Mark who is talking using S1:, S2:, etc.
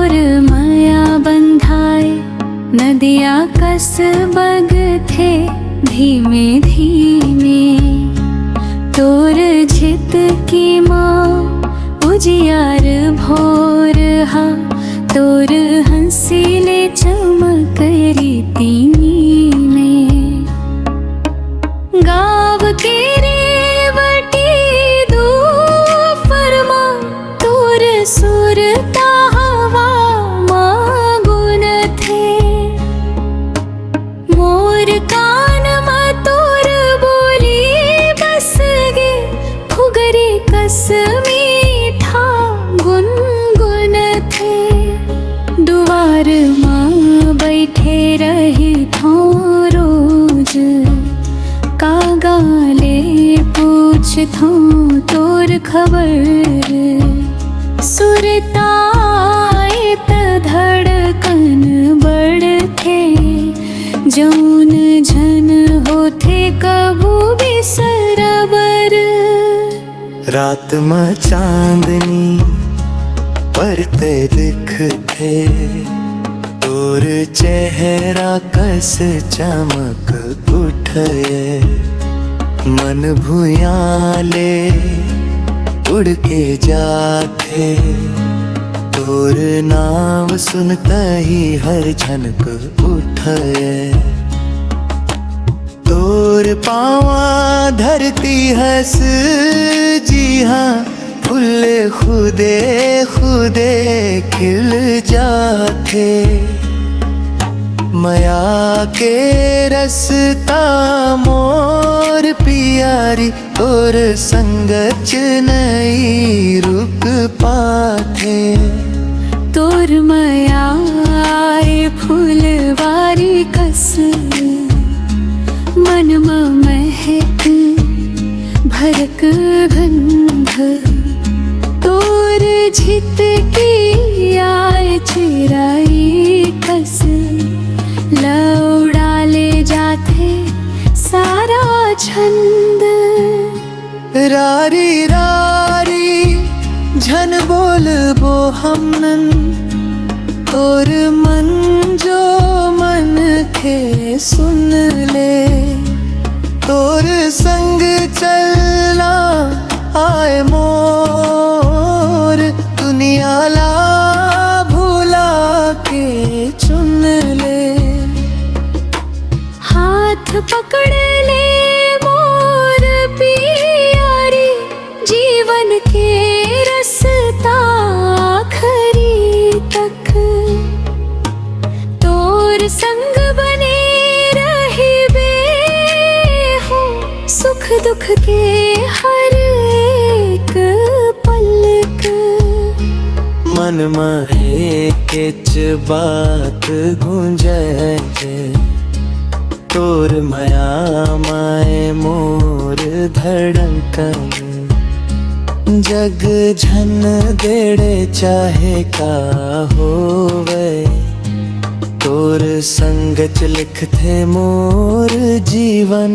S1: तोर माया बंधाए नदिया कस बग थे धीमे धीमे। तोर झित की माँ उजियार भोर हा तोर हंसीले चमक रीति में। गाँव के रेवटी दो फरमा तोर सुरता हवा माँ गुण थे। मोर कान में तोर बोली बस गे फुगरे कस मीठा गुनगुन थे। दुआर माँ बैठे रही थो रोज कागाले पूछ थो तोर खबर। सुरताए त धड़कन बड़ थे जौन झन होथे कभू बिसरबर।
S2: रात में चांदनी परते दिखथे तोर चेहरा कस चमक उठे। मन भुयाले उड़ के जाथे तोर नाम सुनता ही हर झनक उठे। तोर पावा धरती हंस जी हाँ फूल खुदे खुदे खिल जाते। माया के रसता मोर पियारी तोर संगच नहीं रुक पाते।
S1: तोर माया फूलवारी कस मन में महक भरक गंध। तोर झित की आय चिराई कस लौड़ाले जाथे सारा छंद।
S2: रारी रारी झन बोल बो हमनन तोर मन जो मन के सुन ले। तोर संग चलना आए मोर दुनिया ला भूला के चुन ले।
S1: हाथ पकड़ ले मोर पियारी जीवन के रसता आखिरी तक। तोर संग बने रहिबे हो सुख दुख के हर एक पलक।
S2: मन में किच बात गूंजे तोर माया माए मोर धड़कन। जग झन देड़े चाहे का होवे तोर संग च लिखथे मोर जीवन।